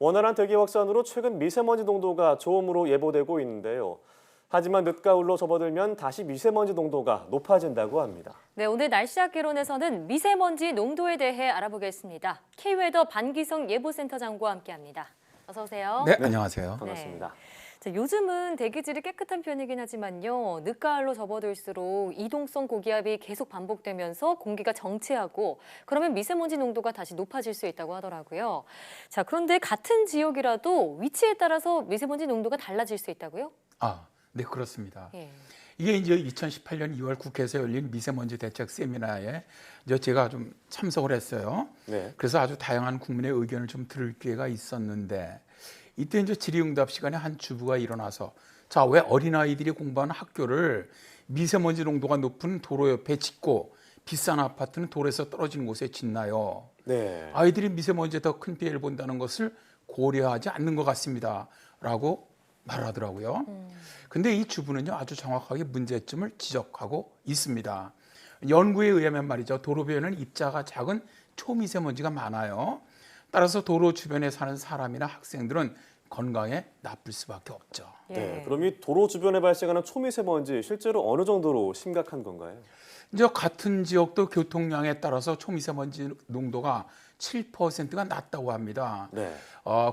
원활한 대기 확산으로 최근 미세먼지 농도가 좋음으로 예보되고 있는데요. 하지만 늦가을로 접어들면 다시 미세먼지 농도가 높아진다고 합니다. 네, 오늘 날씨학개론에서는 미세먼지 농도에 대해 알아보겠습니다. K웨더 반기성 예보센터장과 함께합니다. 어서 오세요. 네, 안녕하세요. 반갑습니다. 네. 자, 요즘은 대기질이 깨끗한 편이긴 하지만요. 늦가을로 접어들수록 이동성 고기압이 계속 반복되면서 공기가 정체하고 그러면 미세먼지 농도가 다시 높아질 수 있다고 하더라고요. 자, 그런데 같은 지역이라도 위치에 따라서 미세먼지 농도가 달라질 수 있다고요? 네, 그렇습니다. 예. 이게 이제 2018년 2월 국회에서 열린 미세먼지 대책 세미나에 제가 좀 참석을 했어요. 네. 그래서 아주 다양한 국민의 의견을 좀 들을 기회가 있었는데 이때 이제 질의응답 시간에 한 주부가 일어나서 자, 왜 어린아이들이 공부하는 학교를 미세먼지 농도가 높은 도로 옆에 짓고 비싼 아파트는 도로에서 떨어지는 곳에 짓나요? 네. 아이들이 미세먼지에 더 큰 피해를 본다는 것을 고려하지 않는 것 같습니다. 라고 말하더라고요. 근데 이 주부는요, 아주 정확하게 문제점을 지적하고 있습니다. 연구에 의하면 말이죠, 도로변에는 입자가 작은 초미세먼지가 많아요. 따라서 도로 주변에 사는 사람이나 학생들은 건강에 나쁠 수밖에 없죠. 네. 그럼 이 도로 주변에 발생하는 초미세먼지 실제로 어느 정도로 심각한 건가요? 이제 같은 지역도 교통량에 따라서 초미세먼지 농도가 7%가 낮다고 합니다. 네.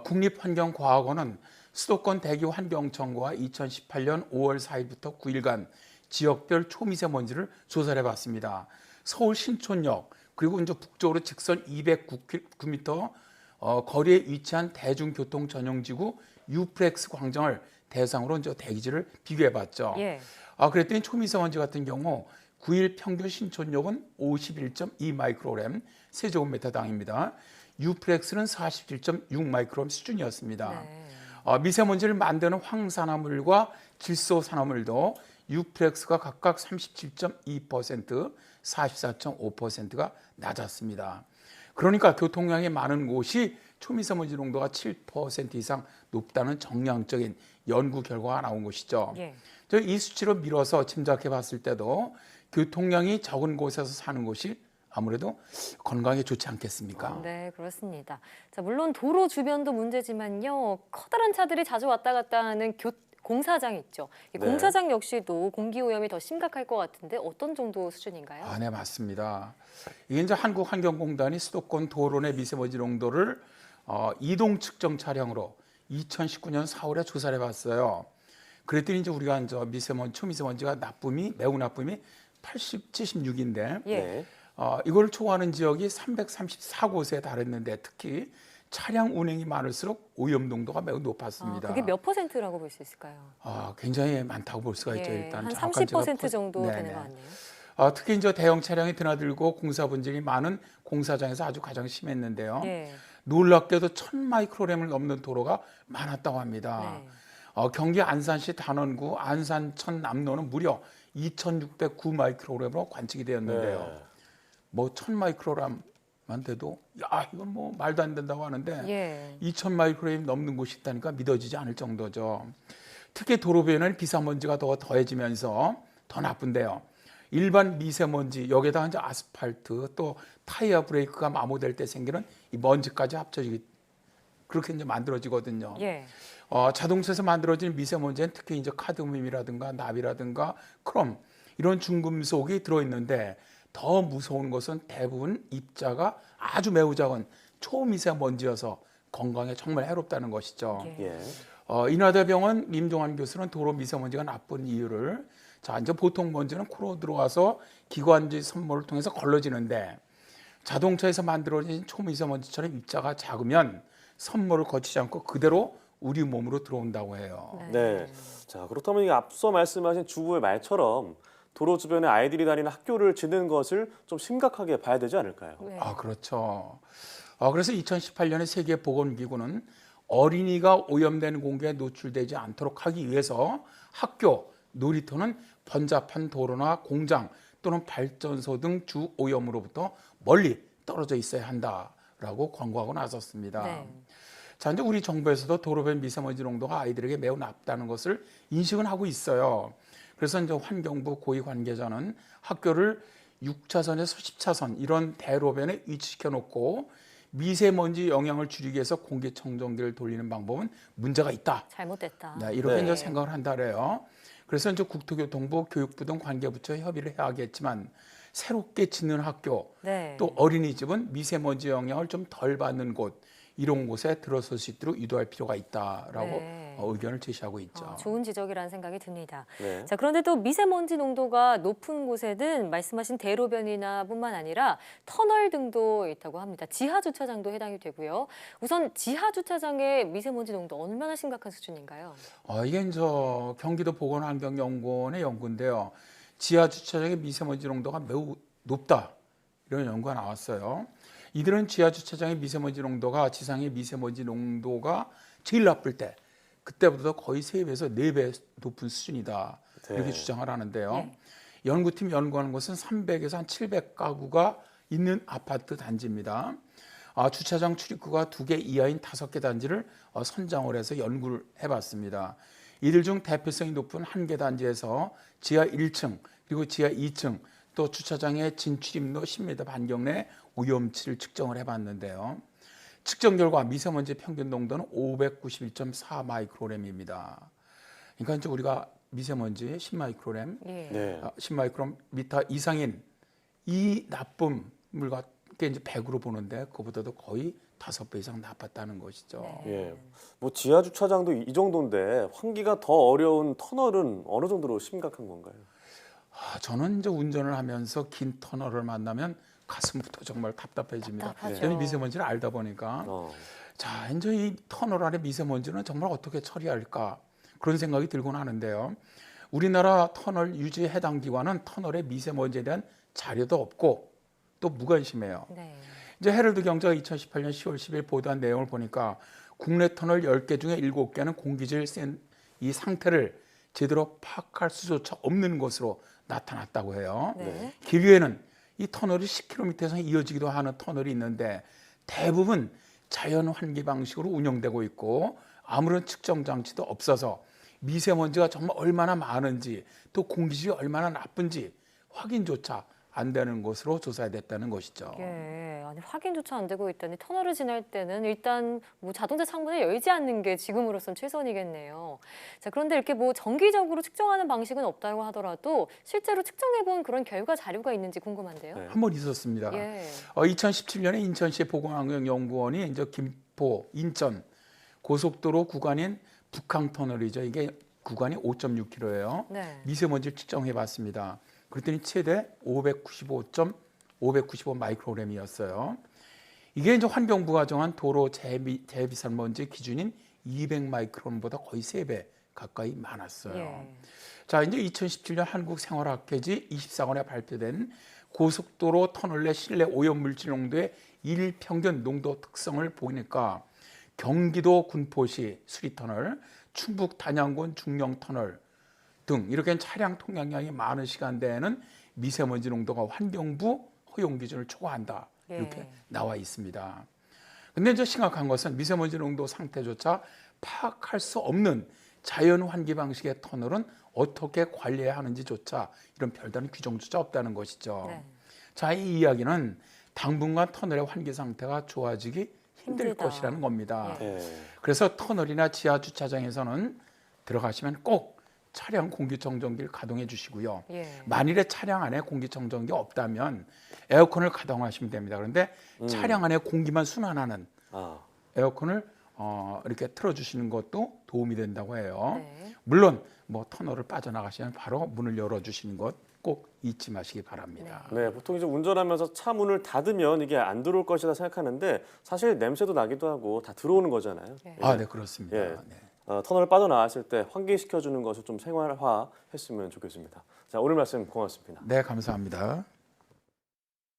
국립환경과학원은 수도권 대기환경청과 2018년 5월 4일부터 9일간 지역별 초미세먼지를 조사를 해봤습니다. 서울 신촌역 그리고 이제 북쪽으로 직선 209m 거리에 위치한 대중교통 전용지구 유프렉스 광장을 대상으로 이제 대기질을 비교해봤죠. 예. 그랬더니 초미세먼지 같은 경우 9일 평균 신촌역은 51.2 마이크로그램 세제곱미터당입니다. 유프렉스는 47.6 마이크로그램 수준이었습니다. 네. 미세먼지를 만드는 황산화물과 질소산화물도 유프렉스가 각각 37.2%, 44.5%가 낮았습니다. 그러니까 교통량이 많은 곳이 초미세먼지 농도가 7% 이상 높다는 정량적인 연구 결과가 나온 것이죠. 예. 이 수치로 밀어서 짐작해 봤을 때도 교통량이 적은 곳에서 사는 곳이 아무래도 건강에 좋지 않겠습니까? 네, 그렇습니다. 자, 물론 도로 주변도 문제지만요. 커다란 차들이 자주 왔다 갔다 하는 공사장 있죠. 이 네. 공사장 역시도 공기 오염이 더 심각할 것 같은데 어떤 정도 수준인가요? 네, 맞습니다. 이게 이제 한국환경공단이 수도권 도로 내 미세먼지 농도를 이동 측정 차량으로 2019년 4월에 조사를 해봤어요. 그랬더니 이제 우리가 이제 초미세먼지가 매우 나쁨이 76인데 예. 네. 이걸 초과하는 지역이 334곳에 달했는데 특히 차량 운행이 많을수록 오염 농도가 매우 높았습니다. 그게 몇 퍼센트라고 볼 수 있을까요? 굉장히 많다고 볼 수가 있죠. 예, 일단 한 정확한 30% 제가 정도 네네. 되는 것 같네요. 특히 이제 대형 차량이 드나들고 공사 분쟁이 많은 공사장에서 아주 가장 심했는데요. 예. 놀랍게도 1000 마이크로그램을 넘는 도로가 많았다고 합니다. 네. 경기 안산시 단원구 안산천 남로는 무려 2609 마이크로그램으로 관측이 되었는데요. 네. 1000 마이크로그램만 돼도 이건 말도 안 된다고 하는데 예. 2000 마이크로그램 넘는 곳이 있다니까 믿어지지 않을 정도죠. 특히 도로변에는 미세먼지가 더 더해지면서 더 나쁜데요. 일반 미세먼지 여기에다가 이제 아스팔트 또 타이어 브레이크가 마모될 때 생기는 이 먼지까지 합쳐지기 그렇게 이제 만들어지거든요. 예. 자동차에서 만들어진 미세먼지는 특히 이제 카드뮴이라든가 납이라든가 크롬 이런 중금속이 들어있는데 더 무서운 것은 대부분 입자가 아주 매우 작은 초미세먼지여서 건강에 정말 해롭다는 것이죠. 예. 예. 인하대병원 임종환 교수는 도로 미세먼지가 나쁜 이유를 이제 보통 먼지는 코로 들어와서 기관지 섬모를 통해서 걸러지는데 자동차에서 만들어진 초미세먼지처럼 입자가 작으면 섬모를 거치지 않고 그대로 우리 몸으로 들어온다고 해요. 네. 자, 그렇다면 이 앞서 말씀하신 주부의 말처럼 도로 주변에 아이들이 다니는 학교를 짓는 것을 좀 심각하게 봐야 되지 않을까요? 네. 그렇죠. 그래서 2018년에 세계보건기구는 어린이가 오염된 공기에 노출되지 않도록 하기 위해서 학교, 놀이터는 번잡한 도로나 공장 또는 발전소 등 주 오염으로부터 멀리 떨어져 있어야 한다라고 권고하고 나섰습니다. 네. 자, 이제 우리 정부에서도 도로변 미세먼지 농도가 아이들에게 매우 나쁘다는 것을 인식은 하고 있어요. 그래서 이제 환경부 고위 관계자는 학교를 6차선에서 10차선 이런 대로변에 위치시켜 놓고 미세먼지 영향을 줄이기 위해서 공기청정기를 돌리는 방법은 문제가 있다. 잘못됐다. 네, 이렇게 네. 이제 생각을 한다 그래요. 그래서 이제 국토교통부, 교육부 등 관계부처 협의를 해야 하겠지만 새롭게 짓는 학교, 네. 또 어린이집은 미세먼지 영향을 좀 덜 받는 곳, 이런 곳에 들어설 수 있도록 유도할 필요가 있다라고 네. 의견을 제시하고 있죠. 좋은 지적이라는 생각이 듭니다. 네. 자, 그런데 또 미세먼지 농도가 높은 곳에는 말씀하신 대로변이나 뿐만 아니라 터널 등도 있다고 합니다. 지하 주차장도 해당이 되고요. 우선 지하 주차장의 미세먼지 농도 얼마나 심각한 수준인가요? 이게 이제 경기도 보건환경연구원의 연구인데요. 지하 주차장의 미세먼지 농도가 매우 높다. 이런 연구가 나왔어요. 이들은 지하 주차장의 미세먼지 농도가 지상의 미세먼지 농도가 제일 나쁠 때 그때보다 거의 3배에서 4배 높은 수준이다. 이렇게 네. 주장을 하는데요. 네. 연구팀 연구하는 곳은 300에서 한 700가구가 있는 아파트 단지입니다. 주차장 출입구가 2개 이하인 5개 단지를 선정을 해서 연구를 해봤습니다. 이들 중 대표성이 높은 1개 단지에서 지하 1층 그리고 지하 2층 또 주차장의 진출입로 10m 반경 내 오염치를 측정을 해봤는데요. 측정 결과 미세먼지 평균 농도는 591.4 마이크로그램입니다. 그러니까 이제 우리가 미세먼지 10 마이크로그램, 예. 네. 10 마이크로미터 이상인 이 나쁨을 갖게 이제 100으로 보는데 그보다도 거의 5배 이상 나빴다는 것이죠. 네. 예. 뭐 지하 주차장도 이 정도인데 환기가 더 어려운 터널은 어느 정도로 심각한 건가요? 저는 이제 운전을 하면서 긴 터널을 만나면 가슴부터 정말 답답해집니다. 답답하죠. 저는 미세먼지를 알다 보니까 자, 이제 이 터널 안에 미세먼지는 정말 어떻게 처리할까 그런 생각이 들곤 하는데요. 우리나라 터널 유지 해당 기관은 터널의 미세먼지에 대한 자료도 없고 또 무관심해요. 네. 이제 헤럴드 경제가 2018년 10월 10일 보도한 내용을 보니까 국내 터널 10개 중에 7개는 공기질 센 이 상태를 제대로 파악할 수조차 없는 것으로 나타났다고 해요. 네. 길 위에는 이 터널이 10km 이상 이어지기도 하는 터널이 있는데 대부분 자연 환기 방식으로 운영되고 있고 아무런 측정 장치도 없어서 미세먼지가 정말 얼마나 많은지 또 공기질이 얼마나 나쁜지 확인조차 안 되는 것으로 조사됐다는 것이죠. 예, 아니 확인조차 안 되고 있다니 터널을 지날 때는 일단 뭐 자동차 창문을 열지 않는 게 지금으로선 최선이겠네요. 자, 그런데 이렇게 뭐 정기적으로 측정하는 방식은 없다고 하더라도 실제로 측정해본 그런 결과 자료가 있는지 궁금한데요. 네. 한 번 있었습니다. 예, 2017년에 인천시 보건환경연구원이 이제 김포, 인천 고속도로 구간인 북항터널이죠. 이게 구간이 5.6km예요. 네. 미세먼지를 측정해봤습니다. 그랬더니 최대 595 마이크로그램이었어요. 이게 이제 환경부가 정한 도로 대비산먼지 기준인 200 마이크론보다 거의 3배 가까이 많았어요. 예. 자, 이제 2017년 한국생활학회지 24권에 발표된 고속도로 터널 내 실내 오염물질 농도의 일평균 농도 특성을 보니까 경기도 군포시 수리터널, 충북 단양군 중령터널 등 이렇게 차량 통행량이 많은 시간대에는 미세먼지 농도가 환경부 허용 기준을 초과한다. 이렇게 예. 나와 있습니다. 근데 이제 심각한 것은 미세먼지 농도 상태조차 파악할 수 없는 자연 환기 방식의 터널은 어떻게 관리해야 하는지조차 이런 별다른 규정조차 없다는 것이죠. 네. 자, 이 이야기는 당분간 터널의 환기 상태가 좋아지기 힘들 힘들다. 것이라는 겁니다. 예. 네. 그래서 터널이나 지하 주차장에서는 들어가시면 꼭 차량 공기청정기를 가동해 주시고요. 예. 만일에 차량 안에 공기청정기 없다면 에어컨을 가동하시면 됩니다. 그런데 차량 안에 공기만 순환하는 아, 에어컨을 이렇게 틀어주시는 것도 도움이 된다고 해요. 네. 물론 뭐 터널을 빠져나가시면 바로 문을 열어주시는 것 꼭 잊지 마시기 바랍니다. 네, 보통 이제 운전하면서 차 문을 닫으면 이게 안 들어올 것이다 생각하는데 사실 냄새도 나기도 하고 다 들어오는 거잖아요. 예. 네, 그렇습니다. 예. 네. 터널 빠져나왔을 때 환기시켜주는 것을 좀 생활화했으면 좋겠습니다. 자, 오늘 말씀 고맙습니다. 네, 감사합니다.